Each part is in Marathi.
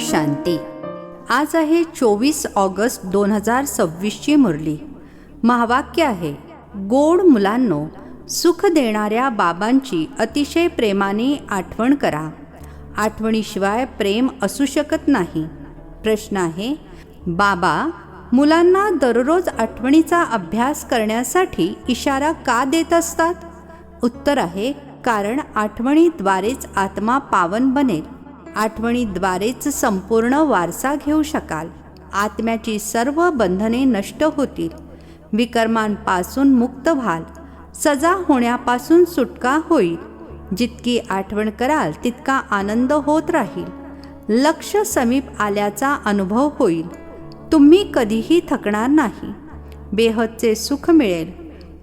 शांती. आज आहे 24 ऑगस्ट 2026ची मुरली. महावाक्य आहे, गोड मुलांनो, सुख देणाऱ्या बाबांची अतिशय प्रेमाने आठवण करा. आठवणीशिवाय प्रेम असू शकत नाही. प्रश्न आहे, बाबा मुलांना दररोज आठवणीचा अभ्यास करण्यासाठी इशारा का देत असतात? उत्तर आहे, कारण आठवणीद्वारेच आत्मा पावन बनेल. आठवणीद्वारेच संपूर्ण वारसा घेऊ शकाल. आत्म्याची सर्व बंधने नष्ट होतील. विकर्मांपासून मुक्त व्हाल. सजा होण्यापासून सुटका होईल. जितकी आठवण कराल तितका आनंद होत राहील. लक्ष समीप आल्याचा अनुभव होईल. तुम्ही कधीही थकणार नाही. बेहदचे सुख मिळेल.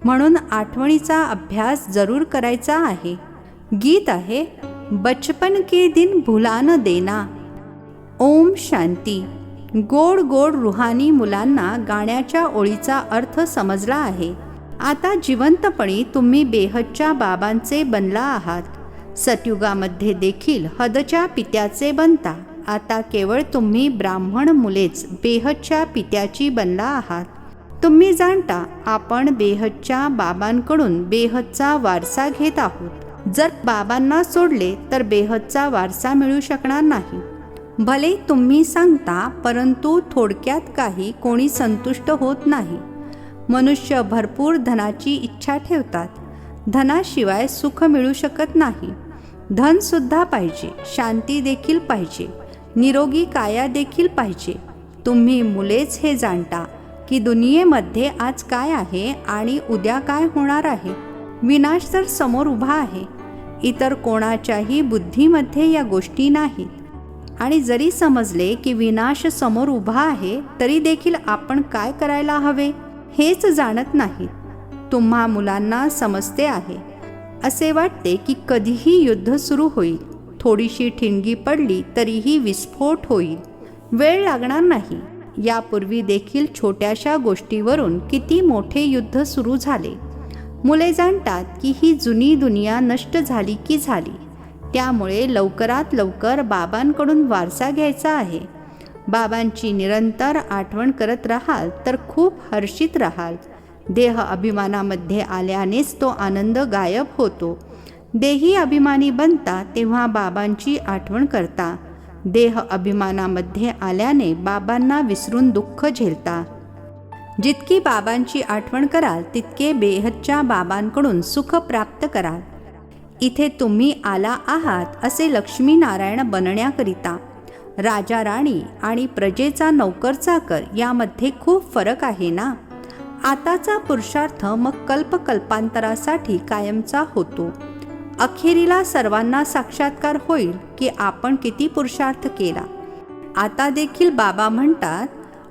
म्हणून आठवणीचा अभ्यास जरूर करायचा आहे. गीत आहे, बचपन के दिन भुला न देना. ओम शांती. गोड गोड रुहानी मुलांना गाण्याच्या ओळीचा अर्थ समजला आहे. आता जिवंतपणी तुम्ही बेहदच्या बाबांचे बनला आहात. सतयुगामध्ये देखील हदच्या पित्याचे बनता. आता केवळ तुम्ही ब्राह्मण मुलेच बेहदच्या पित्याची बनला आहात. तुम्ही जाणता, आपण बेहदच्या बाबांकडून बेहदचा वारसा घेत आहोत. जर बाबांना सोडले तर बेहदचा वारसा मिळू शकणार नाही. भले तुम्ही सांगता, परंतु थोडक्यात काही कोणी संतुष्ट होत नाही. मनुष्य भरपूर धनाची इच्छा ठेवतात. धनाशिवाय सुख मिळू शकत नाही. धनसुद्धा पाहिजे, शांती देखील पाहिजे, निरोगी काया देखील पाहिजे. तुम्ही मुलेच हे जाणता की दुनियेमध्ये आज काय आहे आणि उद्या काय होणार आहे. विनाश तर समोर उभा आहे. इतर कोणाच्याही बुद्धीमध्ये या गोष्टी नाहीत. आणि जरी समजले की विनाश समोर उभा आहे, तरी देखील आपण काय करायला हवे हेच जाणत नाहीत. तुम्हा मुलांना समजते आहे. असे वाटते की कधीही युद्ध सुरू होईल. थोडीशी ठिणगी पडली तरीही विस्फोट होईल. वेळ लागणार नाही. यापूर्वी देखील छोट्याशा गोष्टीवरून किती मोठे युद्ध सुरू झाले. मुले जाणतात की ही जुनी दुनिया नष्ट झाली की झाली. त्यामुळे लवकरात लवकर बाबांकडून वारसा घ्यायचा आहे. बाबांची निरंतर आठवण करत राहाल तर खूप हर्षित राहाल. देह अभिमानामध्ये आल्यानेच तो आनंद गायब होतो. देही अभिमानी बनता तेव्हा बाबांची आठवण करता. देह अभिमानामध्ये आल्याने बाबांना विसरून दुःख झेलता. जितकी बाबांची आठवण कराल तितके बेहदच्या बाबांकडून सुख प्राप्त कराल. इथे तुम्ही आला आहात असे लक्ष्मीनारायण बनण्याकरिता. राजा राणी आणि प्रजेचा नौकर चाकर यामध्ये खूप फरक आहे ना. आताचा पुरुषार्थ मग कल्पकल्पांतरासाठी कायमचा होतो. अखेरीला सर्वांना साक्षात्कार होईल की आपण किती पुरुषार्थ केला. आता देखील बाबा म्हणतात,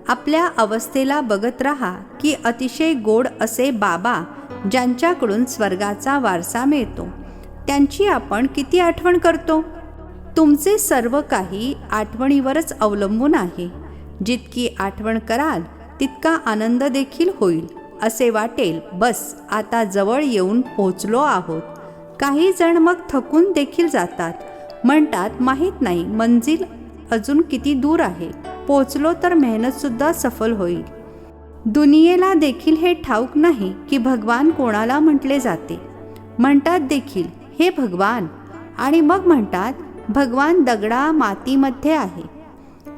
आपल्या अवस्थेला बघत राहा की अतिशय गोड असे बाबा ज्यांच्याकडून स्वर्गाचा वारसा मिळतो, त्यांची आपण किती आठवण करतो. तुमचे सर्व काही आठवणीवरच अवलंबून आहे. जितकी आठवण कराल तितका आनंद देखील होईल. असे वाटेल, बस आता जवळ येऊन पोहोचलो आहोत. काही जण मग थकून देखील जातात. म्हणतात, माहीत नाही मंजिल अजून किती दूर आहे. पोहोचलो तर मेहनतसुद्धा सफल होईल. दुनियेला देखील हे ठाऊक नाही की भगवान कोणाला म्हटले जाते. म्हणतात देखील, हे भगवान, आणि मग म्हणतात भगवान दगडा मातीमध्ये आहे.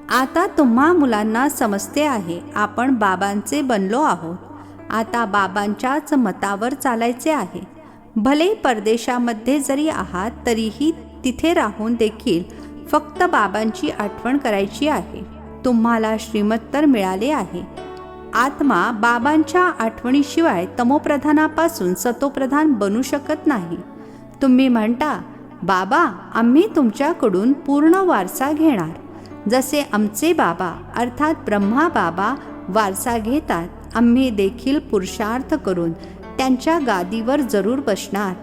आता तुम्हा मुलांना समजते आहे, आपण बाबांचे बनलो आहोत. आता बाबांच्याच मतावर चालायचे आहे. भले परदेशामध्ये जरी आहात तरीही तिथे राहून देखील फक्त बाबांची आठवण करायची आहे. तुम्हाला श्रीमत तर मिळाले आहे. आत्मा बाबांच्या आठवणीशिवाय तमोप्रधानापासून सतोप्रधान बनू शकत नाही. तुम्ही म्हणता, बाबा आम्ही तुमच्याकडून पूर्ण वारसा घेणार. जसे आमचे बाबा अर्थात ब्रह्मा बाबा वारसा घेतात, आम्ही देखील पुरुषार्थ करून त्यांच्या गादीवर जरूर बसणार.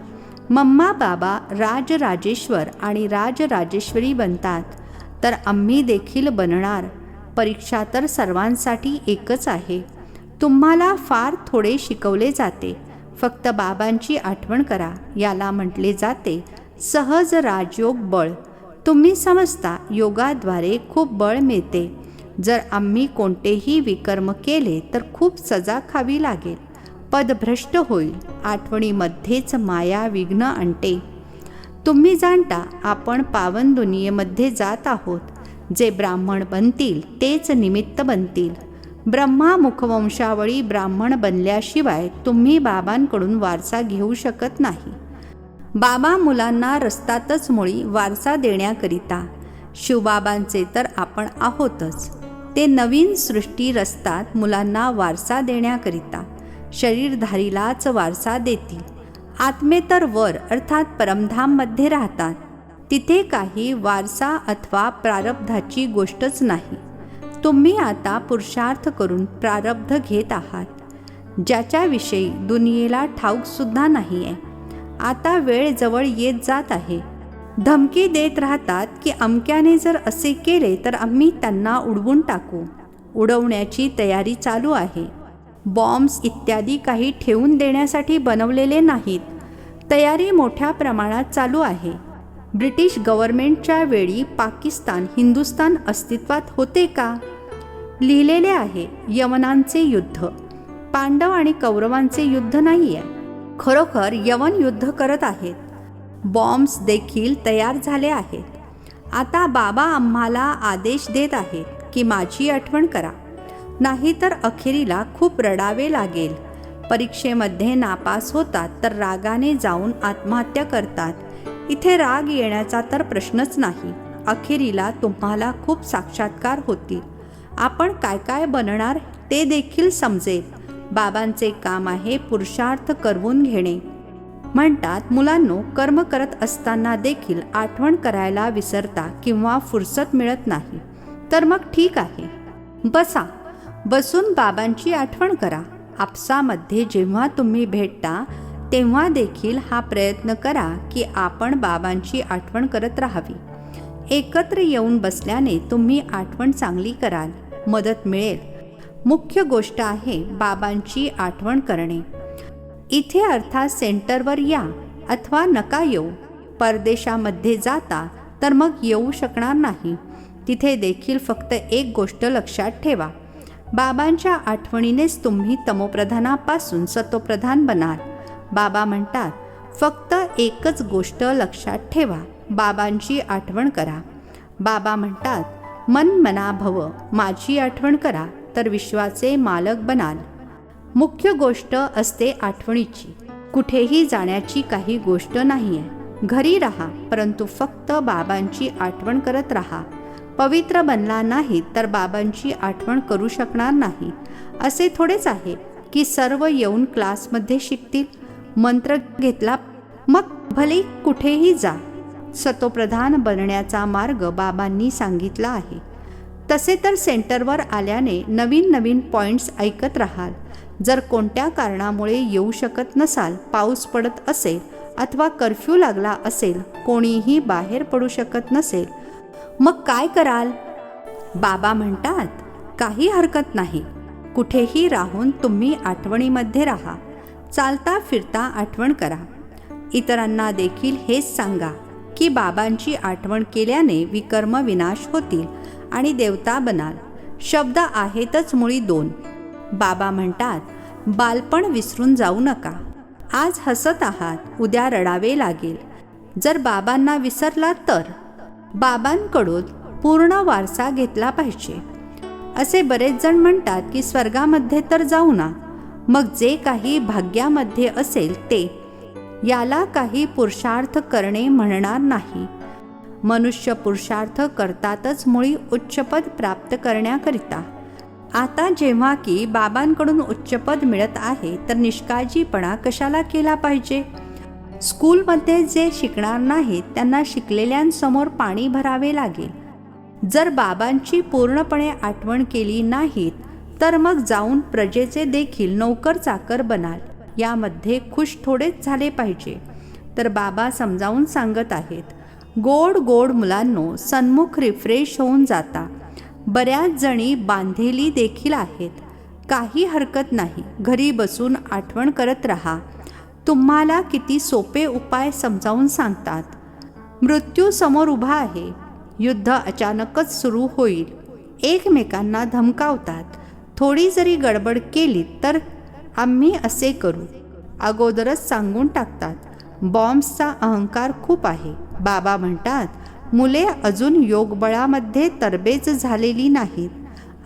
मम्मा बाबा राजराजेश्वर आणि राजराजेश्वरी बनतात, तर आम्ही देखील बनणार. परीक्षा तर सर्वांसाठी एकच आहे. तुम्हाला फार थोडे शिकवले जाते. फक्त बाबांची आठवण करा. याला म्हटले जाते सहज राजयोग बळ. तुम्ही समजता योगाद्वारे खूप बळ मिळते. जर आम्ही कोणतेही विकर्म केले तर खूप सजा खावी लागेल. पदभ्रष्ट होईल. आठवणीमध्येच माया विघ्न आणते. तुम्ही जाणता आपण पावन दुनियेमध्ये जात आहोत. जे ब्राह्मण बनतील तेच निमित्त बनतील. ब्रह्मा मुखवंशावळी ब्राह्मण बनल्याशिवाय तुम्ही बाबांकडून वारसा घेऊ शकत नाही. बाबा मुलांना रस्तातच मुळी वारसा देण्याकरिता. शिवबाबांचे तर आपण आहोतच. ते नवीन सृष्टी रस्तात मुलांना वारसा देण्याकरिता. शरीरधारीलाच वारसा देतील. आत्मे तर वर अर्थात परमधाममध्ये राहतात. तिथे काही वारसा अथवा प्रारब्धाची गोष्टच नाही. तुम्ही आता पुरुषार्थ करून प्रारब्ध घेत आहात, ज्याच्याविषयी दुनियेला ठाऊकसुद्धा नाही आहे. आता वेळ जवळ येत जात आहे. धमकी देत राहतात की अमक्याने जर असे केले तर आम्ही त्यांना उडवून टाकू. उडवण्याची तयारी चालू आहे. बॉम्ब्स इत्यादी काही ठेवून देण्यासाठी बनवलेले नाहीत. तयारी मोठ्या प्रमाणात चालू आहे. ब्रिटिश गव्हर्नमेंटच्या वेळी पाकिस्तान हिंदुस्तान अस्तित्वात होते का? लिहिलेले आहे यवनांचे युद्ध. पांडव आणि कौरवांचे युद्ध नाही आहे. खरोखर यवन युद्ध करत आहेत. बॉम्ब्स देखील तयार झाले आहेत. आता बाबा आम्हाला आदेश देत आहेत की माझी आठवण करा, नाहीतर अखेरीला खूप रडावे लागेल. परीक्षेमध्ये नापास होतात तर रागाने जाऊन आत्महत्या करतात. इथे राग येण्याचा तर प्रश्नच नाही. अखेरीला तुम्हाला खूप साक्षात्कार होतील. आपण काय काय बनणार ते देखील समजेल. बाबांचे काम आहे पुरुषार्थ करवून घेणे. म्हणतात मुलांनो, कर्म करत असताना देखील आठवण करायला विसरता किंवा फुरसत मिळत नाही. तर मग ठीक आहे, बसा. बसून बाबांची आठवण करा. आपसामध्ये जेव्हा तुम्ही भेटता तेव्हा देखील हा प्रयत्न करा की आपण बाबांची आठवण करत राहावी. एकत्र येऊन बसल्याने तुम्ही आठवण चांगली कराल, मदत मिळेल. मुख्य गोष्ट आहे बाबांची आठवण करणे. इथे अर्थात सेंटरवर या अथवा नका येऊ. परदेशामध्ये जाता तर मग येऊ शकणार नाही. तिथे देखील फक्त एक गोष्ट लक्षात ठेवा, बाबांच्या आठवणीनेच तुम्ही तमोप्रधानापासून सतोप्रधान बनाल. बाबा म्हणतात फक्त एकच गोष्ट लक्षात ठेवा, बाबांची आठवण करा. बाबा म्हणतात मन मना भव, माझी आठवण करा तर विश्वाचे मालक बनाल. मुख्य गोष्ट असते आठवणीची. कुठेही जाण्याची काही गोष्ट नाही आहे. घरी राहा, परंतु फक्त बाबांची आठवण करत राहा. पवित्र बनला नाही तर बाबांची आठवण करू शकणार नाही. असे थोडेच आहे की सर्व येऊन क्लासमध्ये शिकतील. मंत्र घेतला मग भले कुठेही जा. सतोप्रधान बनण्याचा मार्ग बाबांनी सांगितला आहे. तसे तर सेंटरवर आल्याने नवीन नवीन पॉईंट्स ऐकत राहाल. जर कोणत्या कारणामुळे येऊ शकत नसाल, पाऊस पडत असेल अथवा कर्फ्यू लागला असेल, कोणीही बाहेर पडू शकत नसेल, मग काय कराल? बाबा म्हणतात काही हरकत नाही. कुठेही राहून तुम्ही आठवणीमध्ये राहा. चालता फिरता आठवण करा. इतरांना देखील हेच सांगा की बाबांची आठवण केल्याने विकर्म विनाश होतील आणि देवता बनाल. शब्द आहेतच मुळी 2. बाबा म्हणतात बालपण विसरून जाऊ नका. आज हसत आहात, उद्या रडावे लागेल. जर बाबांना विसरला तर बाबांकडून पूर्ण वारसा घेतला पाहिजे. असे बरेच जण म्हणतात की स्वर्गामध्ये तर जाऊ ना. मग जे काही भाग्यामध्ये असेल ते. याला काही पुरुषार्थ करणे म्हणणार नाही. मनुष्य पुरुषार्थ करतातच मुळी उच्चपद प्राप्त करण्याकरिता. आता जेव्हा की बाबांकडून उच्चपद मिळत आहे तर निष्काळजीपणा कशाला केला पाहिजे? स्कूलमध्ये जे शिकणार नाहीत त्यांना शिकलेल्यांसमोर पाणी भरावे लागेल. जर बाबांची पूर्णपणे आठवण केली नाहीत तर मग जाऊन प्रजेचे देखील नोकर चाकर बनाल. यामध्ये खुश थोडेच झाले पाहिजे. तर बाबा समजावून सांगत आहेत, गोड गोड मुलांनो, सन्मुख रिफ्रेश होऊन जाता. बऱ्याच जणी बांधेली देखील आहेत. काही हरकत नाही, घरी बसून आठवण करत राहा. तुम्हाला किती सोपे उपाय समजावून सांगतात. मृत्यू समोर उभा आहे. युद्ध अचानकच सुरू होईल. एकमेकांना धमकावतात. थोडी जरी गडबड केली तर आम्ही असे करू, अगोदरच सांगून टाकतात. बॉम्ब्सचा अहंकार खूप आहे. बाबा म्हणतात, मुले अजून योगबळामध्ये तरबेज झालेली नाहीत.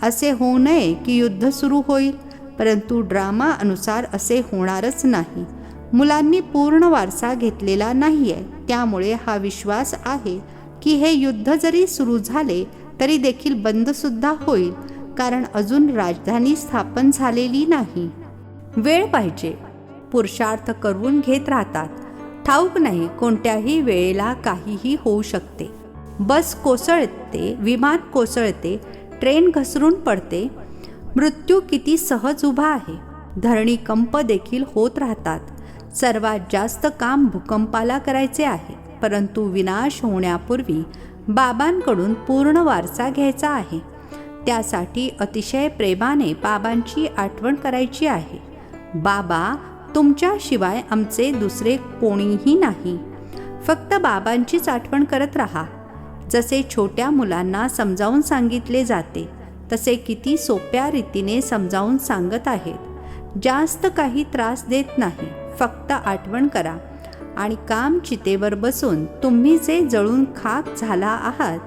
असे होऊ नये की युद्ध सुरू होईल, परंतु ड्रामा अनुसार असे होणारच नाही. मुलांनी पूर्ण वारसा घेतलेला नाही आहे, त्यामुळे हा विश्वास आहे की हे युद्ध जरी सुरू झाले तरी देखील बंदसुद्धा होईल, कारण अजून राजधानी स्थापन झालेली नाही. वेळ पाहिजे. पुरुषार्थ करून घेत राहतात. ठाऊक नाही, कोणत्याही वेळेला काहीही होऊ शकते. बस कोसळते, विमान कोसळते, ट्रेन घसरून पडते. मृत्यू किती सहज उभा आहे. धरणीकंप देखील होत राहतात. सर्वात जास्त काम भूकंपाला करायचे आहे, परंतु विनाश होण्यापूर्वी बाबांकडून पूर्ण वारसा घ्यायचा आहे. त्यासाठी अतिशय प्रेमाने बाबांची आठवण करायची आहे. बाबा, तुमच्याशिवाय आमचे दुसरे कोणीही नाही. फक्त बाबांचीच आठवण करत राहा. जसे छोट्या मुलांना समजावून सांगितले जाते तसे किती सोप्या रीतीने समजावून सांगत आहेत. जास्त काही त्रास देत नाही. फक्त आठवण करा आणि काम चितेवर बसून तुम्ही जे जळून खाक झाला आहात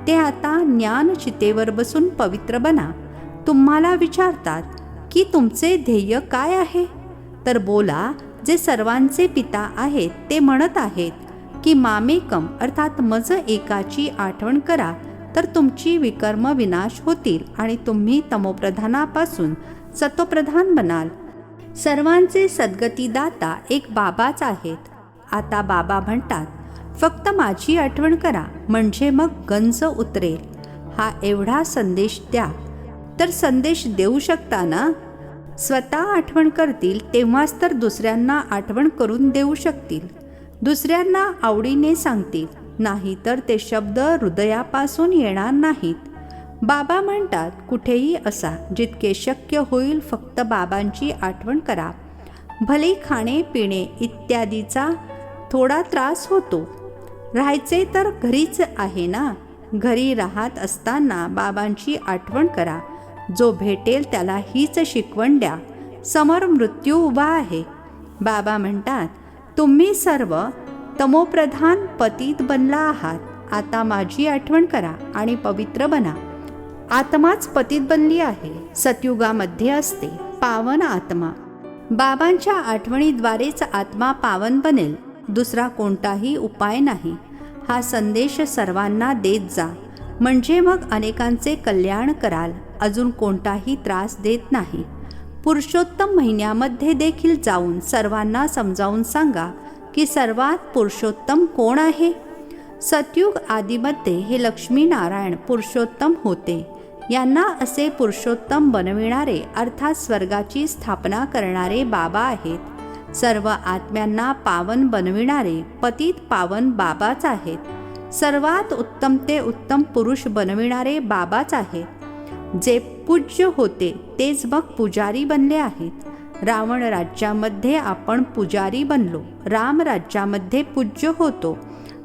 ते आता ज्ञान चितेवर बसून पवित्र बना. तुम्हाला विचारतात की तुमचे ध्येय काय आहे, तर बोला, जे सर्वांचे पिता आहेत ते म्हणत आहेत की मामेकम अर्थात मज एकाची आठवण करा, तर तुमची विकर्म विनाश होतील आणि तुम्ही तमोप्रधानापासून सत्वप्रधान बनाल. सर्वांचे सद्गतीदाता एक बाबाच आहेत. आता बाबा म्हणतात, फक्त माझी आठवण करा म्हणजे मग गंज उतरेल. हा एवढा संदेश द्या. तर संदेश देऊ शकता ना? स्वतः आठवण करतील तेव्हाच तर दुसऱ्यांना आठवण करून देऊ शकतील. दुसऱ्यांना आवडीने सांगतील, नाही तर ते शब्द हृदयापासून येणार नाहीत. बाबा म्हणतात, कुठेही असा, जितके शक्य होईल फक्त बाबांची आठवण करा. भले खाणे पिणे इत्यादीचा थोडा त्रास होतो. राहायचे तर घरीच आहे ना. घरी राहत असताना बाबांची आठवण करा. जो भेटेल त्याला हीच शिकवण द्या. समोर मृत्यू उभा आहे. बाबा म्हणतात, तुम्ही सर्व तमोप्रधान पतित बनला आहात. आता माझी आठवण करा आणि पवित्र बना. आत्माच पतित बनली आहे. सतयुगामध्ये असते पावन आत्मा. बाबांच्या आठवणीद्वारेच आत्मा पावन बनेल. दुसरा कोणताही उपाय नाही. हा संदेश सर्वांना देत जा, म्हणजे मग अनेकांचे कल्याण कराल. अजून कोणताही त्रास देत नाही. पुरुषोत्तम महिन्यामध्ये देखील जाऊन सर्वांना समजावून सांगा की सर्वात पुरुषोत्तम कोण आहे. सतयुग आदीमध्ये हे लक्ष्मीनारायण पुरुषोत्तम होते. यांना असे पुरुषोत्तम बनविणारे अर्थात स्वर्गाची स्थापना करणारे बाबा आहेत. सर्व आत्म्यांना पावन बनविणारे पतित पावन बाबाच आहेत. सर्वात उत्तम ते उत्तम पुरुष बनविणारे बाबाच आहेत. जे पूज्य होते तेच मग पुजारी बनले आहेत. रावण राज्यामध्ये आपण पुजारी बनलो. राम राज्यामध्ये पूज्य होतो.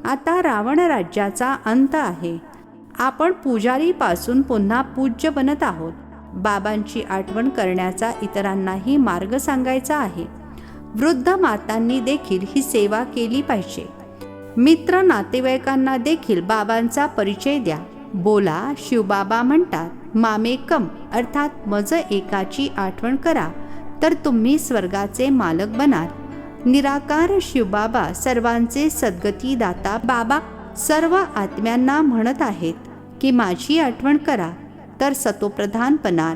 आता रावण राज्याचा अंत आहे. आपण पुजारीपासून पुन्हा पूज्य बनत आहोत. बाबांची आठवण करण्याचा इतरांनाही मार्ग सांगायचा आहे. वृद्ध मातांनी देखील ही सेवा केली पाहिजे. मित्र नातेवाईकांना देखील बाबांचा परिचय द्या. बोला, शिवबाबा म्हणतात, मामेकम अर्थात मज एकाची आठवण करा, तर तुम्ही स्वर्गाचे मालक बनाल. निराकार शिवबाबा सर्वांचे सद्गतीदाता बाबा सर्व आत्म्यांना म्हणत आहेत की माझी आठवण करा, तर सतोप्रधान बनाल.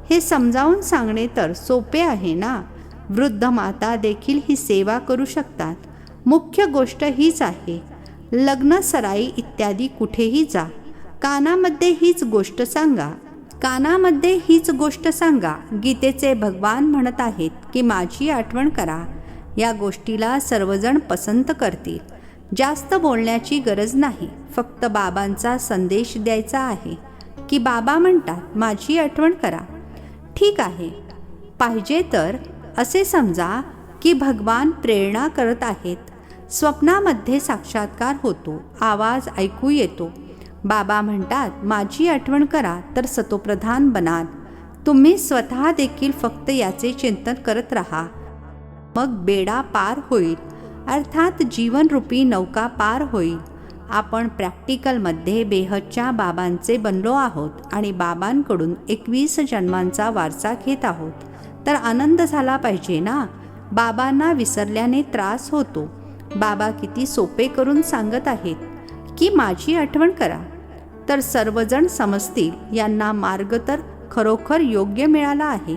हे समजावून सांगणे तर सोपे आहे ना. वृद्ध माता देखील ही सेवा करू शकतात. मुख्य गोष्ट हीच आहे. लग्न सराई इत्यादी कुठेही जा, कानामध्ये हीच गोष्ट सांगा. कानामध्ये हीच गोष्ट सांगा. गीतेचे भगवान म्हणत आहेत की माझी आठवण करा. या गोष्टीला सर्वजण पसंत करतील. जास्त बोलण्याची गरज नाही. फक्त बाबांचा संदेश द्यायचा आहे की बाबा म्हणतात माझी आठवण करा. ठीक आहे. पाहिजे तर असे समजा की भगवान प्रेरणा करत आहेत. स्वप्नामध्ये साक्षात्कार होतो, आवाज ऐकू येतो. बाबा म्हणतात, माझी आठवण करा तर सतोप्रधान बनाल. तुम्ही स्वतः देखील फक्त याचे चिंतन करत राहा, मग बेडा पार होईल, अर्थात जीवनरूपी नौका पार होईल. आपण प्रॅक्टिकलमध्ये बेहदच्या बाबांचे बनलो आहोत आणि बाबांकडून 21 जन्मांचा वारसा घेत आहोत. तर आनंद झाला पाहिजे ना. बाबांना विसरल्याने त्रास होतो. बाबा किती सोपे करून सांगत आहेत की माझी आठवण करा, तर सर्वजण समजतील यांना मार्ग तर खरोखर योग्य मिळाला आहे.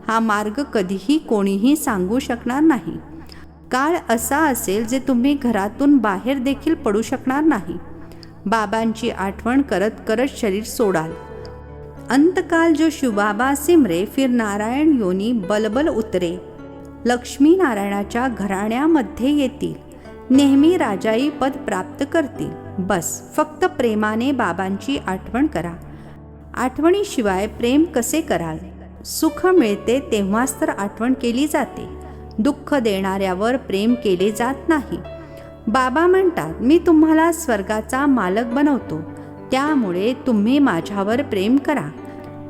हा मार्ग कधीही कोणीही सांगू शकणार नाही. काळ असा असेल जे तुम्ही घरातून बाहेर देखील पडू शकणार नाही. बाबांची आठवण करत करत शरीर सोडाल. अंतकाल जो शिवबाबा सिमरे फिर नारायण योनी बलबल उतरे. लक्ष्मी नारायणाच्या घराण्यामध्ये येतील, नेहमी राजाई पद प्राप्त करतील. बस फक्त प्रेमाने बाबांची आठवण करा. आठवणीशिवाय प्रेम कसे कराल? सुख मिळते तेव्हाच तर आठवण केली जाते. दुःख देणाऱ्यावर प्रेम केले जात नाही. बाबा म्हणतात, मी तुम्हाला स्वर्गाचा मालक बनवतो, त्यामुळे तुम्ही माझ्यावर प्रेम करा.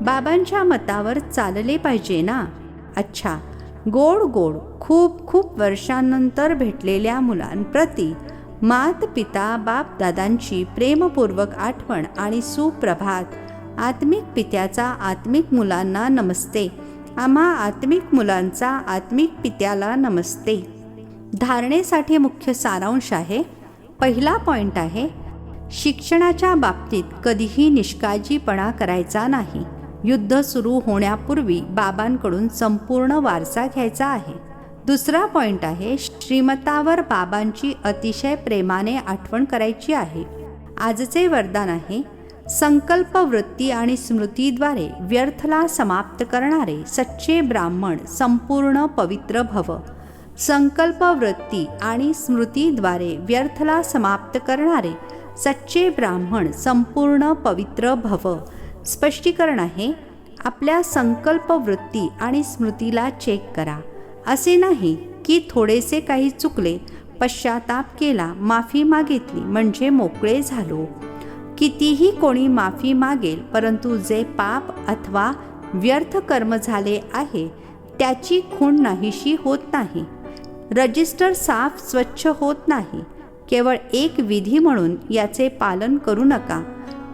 बाबांच्या मतावर चालले पाहिजे ना. अच्छा, गोड गोड खूप खूप वर्षांनंतर भेटलेल्या मुलांप्रती मात पिता बाप दादांची प्रेमपूर्वक आठवण आणि सुप्रभात. आत्मिक पित्याचा आत्मिक मुलांना नमस्ते. आम्हा आत्मिक मुलांचा आत्मिक पित्याला नमस्ते. धारणेसाठी मुख्य सारांश आहे. पहिला पॉइंट आहे, शिक्षणाच्या बाबतीत कधीही निष्काळजीपणा करायचा नाही. युद्ध सुरू होण्यापूर्वी बाबांकडून संपूर्ण वारसा घ्यायचा आहे. दुसरा पॉइंट आहे, श्रीमतावर बाबांची अतिशय प्रेमाने आठवण करायची आहे. आजचे वरदान आहे, संकल्प वृत्ती आणि स्मृतीद्वारे व्यर्थला समाप्त करणारे सच्चे ब्राह्मण संपूर्ण पवित्र भव. संकल्प वृत्ती आणि स्मृतीद्वारे व्यर्थला समाप्त करणारे सच्चे ब्राह्मण संपूर्ण पवित्र भव. स्पष्टीकरण आहे, आपल्या संकल्प वृत्ती आणि स्मृतीला चेक करा. असे नाही की थोडेसे काही चुकले, पश्चाताप केला, माफी मागितली म्हणजे मोकळे झालो. कितीही कोणी माफी मागेल, परंतु जे पाप अथवा व्यर्थ कर्म झाले आहे त्याची खूण नाहीशी होत नाही. रजिस्टर साफ स्वच्छ होत नाही. केवळ एक विधी म्हणून याचे पालन करू नका,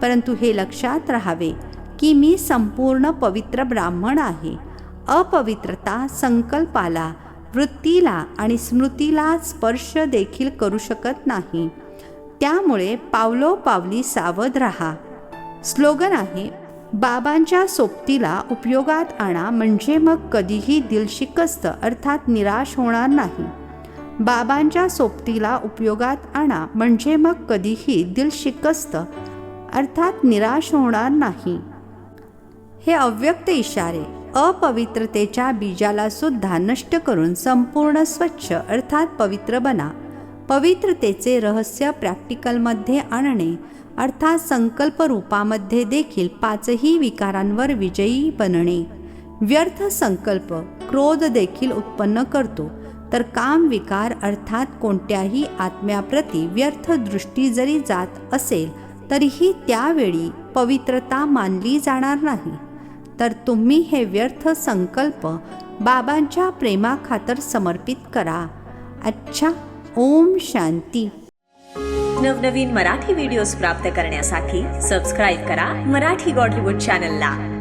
परंतु हे लक्षात राहावे की मी संपूर्ण पवित्र ब्राह्मण आहे. अपवित्रता संकल्पाला, वृत्तीला आणि स्मृतीला स्पर्श देखील करू शकत नाही. त्यामुळे पावलोपावली सावध राहा. स्लोगन आहे, बाबांच्या सोबतीला उपयोगात आणा म्हणजे मग कधीही दिलशिकस्त अर्थात निराश होणार नाही. बाबांच्या सोबतीला उपयोगात आणा म्हणजे मग कधीही दिलशिकस्त अर्थात निराश होणार नाही. हे अव्यक्त इशारे अपवित्रतेच्या बीजाला सुद्धा नष्ट करून संपूर्ण स्वच्छ अर्थात पवित्र बना. पवित्रतेचे रहस्य प्रॅक्टिकलमध्ये आणणे अर्थात संकल्प रूपामध्ये देखील 5ही विकारांवर विजयी बनणे. व्यर्थ संकल्प क्रोध देखील उत्पन्न करतो, तर काम विकार अर्थात कोणत्याही आत्म्याप्रती व्यर्थ दृष्टी जरी जात असेल तरीही त्यावेळी पवित्रता मानली जाणार नाही. तर तुम्ही हे व्यर्थ संकल्प बाबांच्या प्रेमाखातर समर्पित करा. अच्छा, ओम शांती. नवनवीन मराठी व्हिडिओज प्राप्त करण्यासाठी सबस्क्राईब करा मराठी गॉडलीवूड चॅनलला.